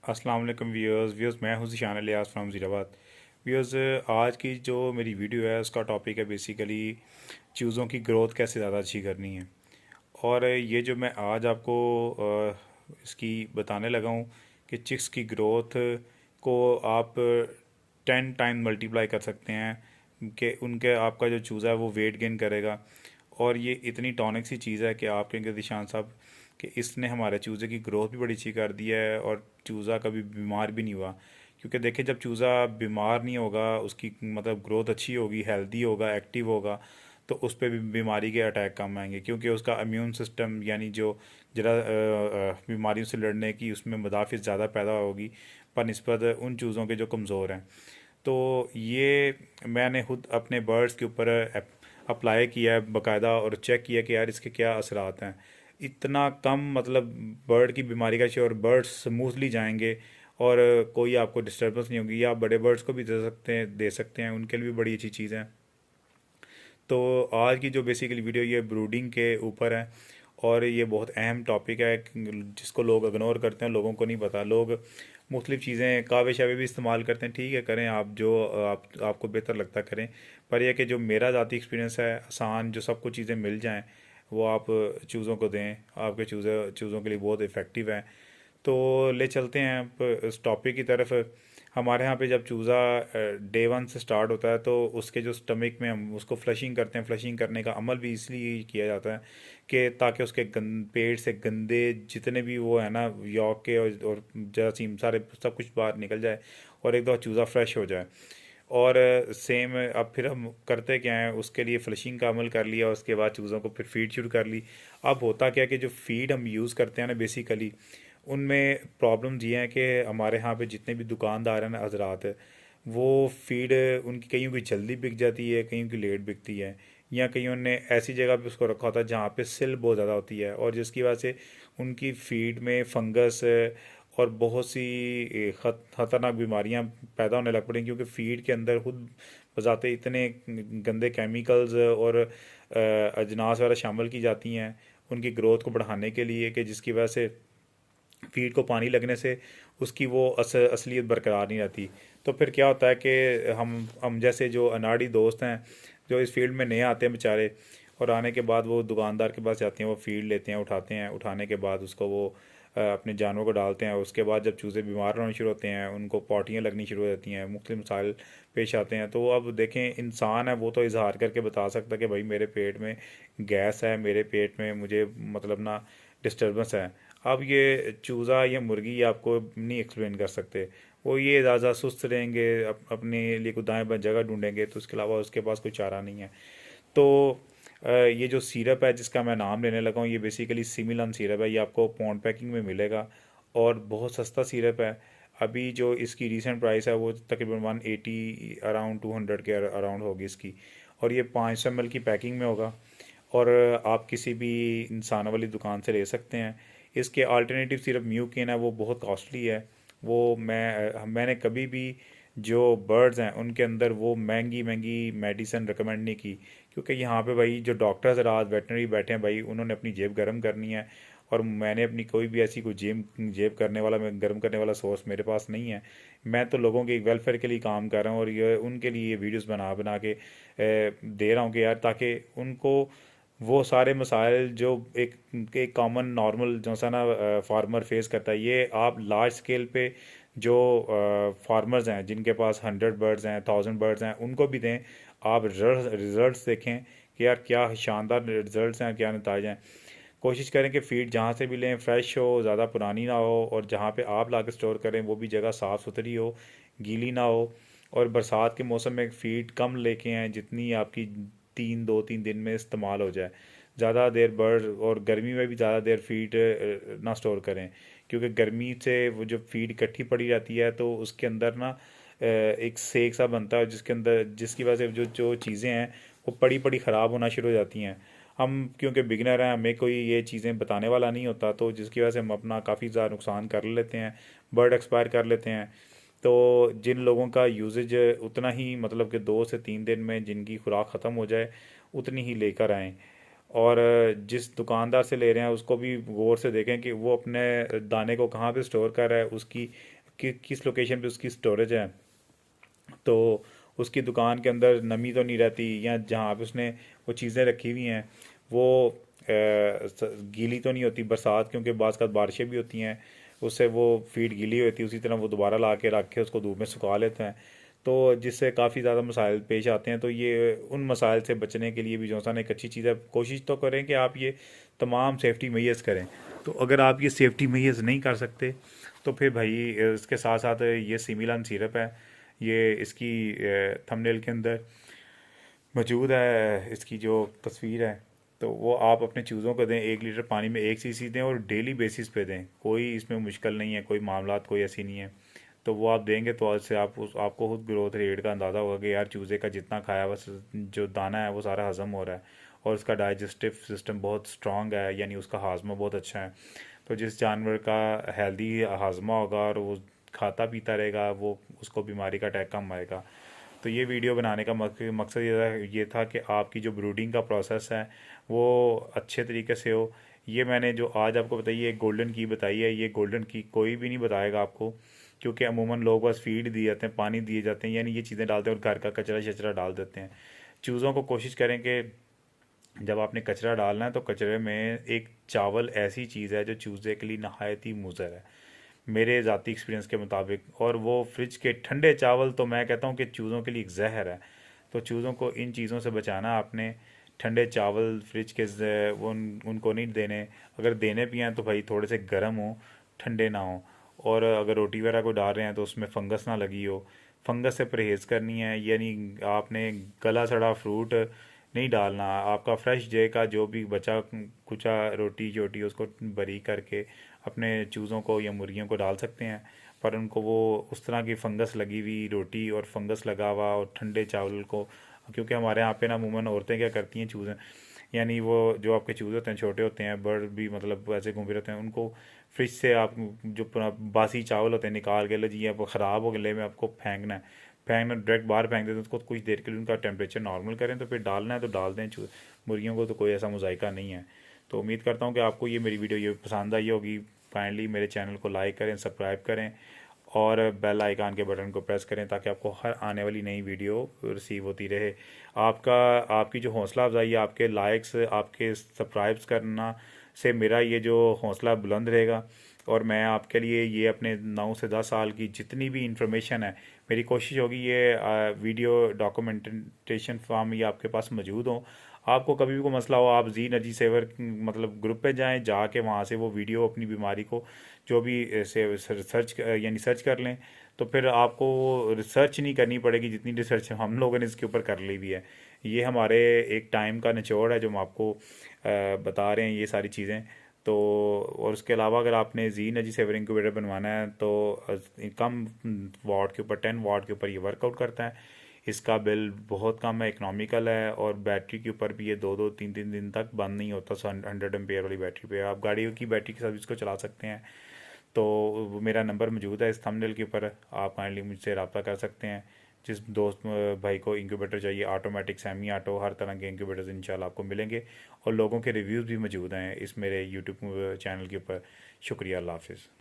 अस्सलाम वालेकुम व्यूअर्स मैं हूं ज़िशान इलियास फ्रॉम ज़ीराबाद। व्यूअर्स, आज की जो मेरी वीडियो है उसका टॉपिक है बेसिकली चूज़ों की ग्रोथ कैसे ज़्यादा अच्छी करनी है। और ये जो मैं आज आपको इसकी बताने लगा हूँ कि चिक्स की ग्रोथ को आप 10 टाइम मल्टीप्लाई कर सकते हैं कि उनके आपका जो चूज़ा है वो वेट गेन करेगा। और ये इतनी टॉनिक सी चीज़ है कि आप कहेंगे दिशान साहब कि इसने हमारे चूज़े की ग्रोथ भी बड़ी अच्छी कर दी है और चूज़ा कभी बीमार भी नहीं हुआ। क्योंकि देखिए, जब चूज़ा बीमार नहीं होगा, उसकी मतलब ग्रोथ अच्छी होगी, हेल्दी होगा, एक्टिव होगा, तो उस पर भी बीमारी के अटैक कम आएंगे, क्योंकि उसका इम्यून सिस्टम यानी जो जरा बीमारियों से लड़ने की उसमें मदाफ़िज़ ज़्यादा पैदा होगी बनिस्बत उन चूज़ों के जो कमज़ोर हैं। तो ये मैंने खुद अपने बर्ड्स के ऊपर अप्लाई किया है बाकायदा, और चेक किया कि यार इसके क्या असरात हैं। इतना कम मतलब बर्ड की बीमारी का और बर्ड्स स्मूथली जाएंगे और कोई आपको डिस्टर्बेंस नहीं होगी। या आप बड़े बर्ड्स को भी दे सकते हैं, उनके लिए भी बड़ी अच्छी चीज़ है। तो आज की जो बेसिकली वीडियो ये ब्रूडिंग के ऊपर है, और ये बहुत अहम टॉपिक है जिसको लोग इग्नोर करते हैं, लोगों को नहीं पता। लोग मुख्तलिफ़ चीज़ें कावे शावे भी इस्तेमाल करते हैं, ठीक है करें, आप जो आपको बेहतर लगता करें। पर यह कि जो मेरा ज़ाती एक्सपीरियंस है, आसान जो सबको चीज़ें मिल जाएं वो आप चूज़ों को दें, आपके चूज़ों के लिए बहुत इफ़ेक्टिव है। तो ले चलते हैं आप इस टॉपिक की तरफ। हमारे यहाँ पे जब चूज़ा डे 1 से स्टार्ट होता है तो उसके जो स्टमक में हम उसको फ्लशिंग करते हैं। फ्लशिंग करने का अमल भी इसलिए किया जाता है कि ताकि उसके पेट से गंदे जितने भी वो है ना, यॉक के और जरासीम सारे सब कुछ बाहर निकल जाए और एक दफ़ा चूज़ा फ्रेश हो जाए। और सेम अब फिर हम करते क्या हैं, उसके लिए फ्लशिंग का अमल कर लिया, उसके बाद चूज़ों को फिर फीड शुरू कर ली। अब होता क्या कि जो फीड हम यूज़ करते हैं ना बेसिकली, उनमें प्रॉब्लम ये है कि हमारे यहाँ पे जितने भी दुकानदार हैं ना हजरात, वो फीड उनकी कईयों की जल्दी बिक जाती है, कईयों की लेट बिकती है, या कईयों ने ऐसी जगह पे उसको रखा होता है जहाँ पे सिल बहुत ज़्यादा होती है, और जिसकी वजह से उनकी फीड में फंगस और बहुत सी ख़तरनाक बीमारियाँ पैदा होने लग पड़ी, क्योंकि फीड के अंदर खुद बजाते इतने गंदे केमिकल्स और अजनास वगैरह शामिल की जाती हैं उनकी ग्रोथ को बढ़ाने के लिए, कि जिसकी वजह से फीड को पानी लगने से उसकी वो असलियत बरकरार नहीं रहती। तो फिर क्या होता है कि हम जैसे जो अनाड़ी दोस्त हैं, जो इस फील्ड में नए आते हैं बेचारे, और आने के बाद वो दुकानदार के पास जाते हैं, वो फीड लेते हैं, उठाते हैं, उठाने के बाद उसको वो अपने जानवरों को डालते हैं। उसके बाद जब चूज़े बीमार होने शुरू होते हैं, उनको पॉटियाँ लगनी शुरू हो जाती हैं, मुख्तलिफ मसाइल पेश आते हैं। तो अब देखें, इंसान है वो तो इजहार करके बता सकता है कि भाई मेरे पेट में गैस है, मेरे पेट में मुझे मतलब ना डिस्टर्बेंस है। अब ये चूज़ा या मुर्गी आपको नहीं एक्सप्लेन कर सकते। वो ये ज़्यादा सुस्त रहेंगे, अपने लिए कोई दाएँ बाएँ जगह ढूंढेंगे, तो उसके अलावा उसके पास कोई चारा नहीं है। तो ये जो सिरप है जिसका मैं नाम लेने लगा हूँ, ये बेसिकली सिमिलन सिरप है। ये आपको पॉन्ड पैकिंग में मिलेगा और बहुत सस्ता सिरप है। अभी जो इसकी रीसेंट प्राइस है वो तकरीबन 180 अराउंड 200 के अराउंड होगी इसकी। और ये 500 ml की पैकिंग में होगा, और आप किसी भी इंसान वाली दुकान से ले सकते हैं। इसके अल्टरनेटिव सिर्फ म्यूकिन है, वो बहुत कॉस्टली है। वो मैंने कभी भी जो बर्ड्स हैं उनके अंदर वो महंगी महंगी मेडिसिन रिकमेंड नहीं की, क्योंकि यहाँ पे भाई जो डॉक्टर्स रात वेटनरी बैठे हैं भाई, उन्होंने अपनी जेब गर्म करनी है। और मैंने अपनी कोई भी ऐसी कोई जेब जेब करने वाला मैं गर्म करने वाला सोर्स मेरे पास नहीं है। मैं तो लोगों के वेलफेयर के लिए काम कर रहा हूँ, और ये उनके लिए वीडियोस बना बना के दे रहा हूँ कि यार, ताकि उनको वो सारे मसाइल जो एक कॉमन नॉर्मल जो सा ना फार्मर फेस करता है, ये आप लार्ज स्केल पे जो फार्मर्स हैं जिनके पास 100 बर्ड्स हैं, 1000 बर्ड्स हैं, उनको भी दें। आप रिजल्ट्स देखें कि यार क्या शानदार रिजल्ट्स हैं, क्या नतीजे हैं। कोशिश करें कि फीड जहाँ से भी लें फ्रेश हो, ज़्यादा पुरानी ना हो, और जहाँ पे आप ला के स्टोर करें वो भी जगह साफ़ सुथरी हो, गीली ना हो। और बरसात के मौसम में फीड कम लेके आएँ, जितनी आपकी 2-3 दिन में इस्तेमाल हो जाए। ज़्यादा देर बर्ड, और गर्मी में भी ज़्यादा देर फीड ना स्टोर करें, क्योंकि गर्मी से वो जो फीड इकट्ठी पड़ी रहती है तो उसके अंदर ना एक सेक सा बनता है, जिसके अंदर जिसकी वजह से जो जो चीज़ें हैं वो पड़ी पड़ी ख़राब होना शुरू हो जाती हैं। हम क्योंकि बिगिनर हैं, हमें कोई ये चीज़ें बताने वाला नहीं होता, तो जिसकी वजह से हम अपना काफ़ी ज़्यादा नुकसान कर लेते हैं, बर्ड एक्सपायर कर लेते हैं। तो जिन लोगों का यूजेज उतना ही मतलब कि 2 से 3 दिन में जिनकी खुराक ख़त्म हो जाए, उतनी ही लेकर आएँ। और जिस दुकानदार से ले रहे हैं उसको भी गौर से देखें कि वो अपने दाने को कहाँ पे स्टोर कर रहा है, उसकी किस लोकेशन पे उसकी स्टोरेज है, तो उसकी दुकान के अंदर नमी तो नहीं रहती, या जहाँ पे उसने वो चीज़ें रखी हुई हैं वो गीली तो नहीं होती बरसात, क्योंकि बाज़ का बारिशें भी होती हैं, उससे वो फीड गीली होती है, उसी तरह वो दोबारा ला के रख के उसको धूप में सुखा लेते हैं, तो जिससे काफ़ी ज़्यादा मसाइल पेश आते हैं। तो ये उन मसाइल से बचने के लिए भी जो सा एक अच्छी चीज़ है, कोशिश तो करें कि आप ये तमाम सेफ्टी मेजर्स करें। तो अगर आप ये सेफ्टी मेजर्स नहीं कर सकते तो फिर भाई इसके साथ साथ ये सिमिलान सिरप है, ये इसकी थंबनेल के अंदर मौजूद है, इसकी जो तस्वीर है, तो वो आप अपने चूज़ों को दें, 1 लीटर पानी में 1 सीसी दें और डेली बेसिस पे दें, कोई इसमें मुश्किल नहीं है, कोई मामलात कोई ऐसी नहीं है। तो वो आप देंगे तो उससे आपको खुद ग्रोथ रेट का अंदाज़ा होगा कि यार चूज़े का जितना खाया हुआ जो दाना है वो सारा हज़म हो रहा है, और उसका डाइजेस्टिव सिस्टम बहुत स्ट्रॉन्ग है, यानी उसका हाजमा बहुत अच्छा है। तो जिस जानवर का हेल्दी हाजमा होगा और वो खाता पीता रहेगा, वो उसको बीमारी का अटैक कम आएगा। तो ये वीडियो बनाने का मकसद ये था कि आपकी जो ब्रूडिंग का प्रोसेस है वो अच्छे तरीके से हो। ये मैंने जो आज आपको बताई है, गोल्डन की बताई है, ये गोल्डन की कोई भी नहीं बताएगा आपको, क्योंकि अमूमन लोग बस फीड दिए जाते हैं, पानी दिए जाते हैं, यानी ये चीज़ें डालते हैं और घर का कचरा शचरा डाल देते हैं। चूज़ों को कोशिश करें कि जब आपने कचरा डालना है तो कचरे में एक चावल ऐसी चीज़ है जो चूज़े के लिए नहायत ही मुज़र है, मेरे ज़ाती एक्सपीरियंस के मुताबिक। और वो फ्रिज के ठंडे चावल तो मैं कहता हूँ कि चूज़ों के लिए एक जहर है। तो चूज़ों को इन चीज़ों से बचाना आपने। ठंडे चावल फ्रिज के वो उनको नहीं देने, अगर देने भी हैं तो भाई थोड़े से गर्म हो, ठंडे ना हो। और अगर रोटी वगैरह को डाल रहे हैं तो उसमें फंगस ना लगी हो, फंगस से परहेज़ करनी है, यानी आपने गला सड़ा फ्रूट नहीं डालना। आपका फ्रेश डे का जो भी बचा कुचा रोटी चोटी उसको बरी करके अपने चूज़ों को या मुर्गियों को डाल सकते हैं, पर उनको वो उस तरह की फंगस लगी हुई रोटी और फंगस लगा हुआ और ठंडे चावल को, क्योंकि हमारे यहाँ पे ना अमूमन औरतें क्या करती हैं, चूज़ें यानी वो जो आपके चूज़े होते हैं छोटे होते हैं, बर्ड भी मतलब ऐसे घूम फिर होते हैं, उनको फ्रिज से आप जो बासी चावल होते हैं निकाल के, लो जी अब ख़राब हो गए में आपको फेंकना है, फेंकना डायरेक्ट बाहर फेंक देते हैं, उसको कुछ देर के लिए उनका टेम्परेचर नॉर्मल करें, तो फिर डालना है तो डाल दें। मुर्गियों को तो कोई ऐसा मुजायका नहीं है। तो उम्मीद करता हूँ कि आपको ये मेरी वीडियो ये पसंद आई होगी। काइंडली मेरे चैनल को लाइक करें, सब्सक्राइब करें और बेल आइकन के बटन को प्रेस करें, ताकि आपको हर आने वाली नई वीडियो रिसीव होती रहे। आपका आपकी जो हौसला अफजाई है, आपके लाइक्स, आपके सब्सक्राइब्स करना से मेरा ये जो हौसला बुलंद रहेगा, और मैं आपके लिए ये अपने 9 से 10 साल की जितनी भी इंफॉर्मेशन है, मेरी कोशिश होगी ये वीडियो डॉक्यूमेंटेशन फॉर्म ये आपके पास मौजूद हो। आपको कभी भी कोई मसला हो, आप जी एनर्जी सेवर मतलब ग्रुप पे जाएं, जाके वहाँ से वो वीडियो अपनी बीमारी को जो भी से सर्च यानी सर्च कर लें, तो फिर आपको रिसर्च नहीं करनी पड़ेगी, जितनी रिसर्च हम लोगों ने इसके ऊपर कर ली भी है। ये हमारे एक टाइम का निचोड़ है जो हम आपको बता रहे हैं ये सारी चीज़ें। तो और उसके अलावा अगर आपने जी एनर्जी सेवर इंक्यूबेटर बनवाना है तो कम वाट के ऊपर 10 वाट के ऊपर ये वर्कआउट करता है, इसका बिल बहुत कम है, इकनॉमिकल है, और बैटरी के ऊपर भी ये 2-2 3-3 दिन तक बंद नहीं होता। 100 एम्पेयर वाली बैटरी पे आप गाड़ियों की बैटरी के साथ इसको चला सकते हैं। तो मेरा नंबर मौजूद है इस थंबनेल के ऊपर, आप काइंडली मुझसे रब्ता कर सकते हैं। जिस दोस्त भाई को इंक्यूबेटर चाहिए, ऑटोमेटिक सेमी ऑटो हर तरह के इंक्यूबेटर्स इंशाल्लाह आपको मिलेंगे, और लोगों के रिव्यूज़ भी मौजूद हैं इस मेरे यूट्यूब चैनल के ऊपर। शुक्रिया, अल्लाह हाफिज़।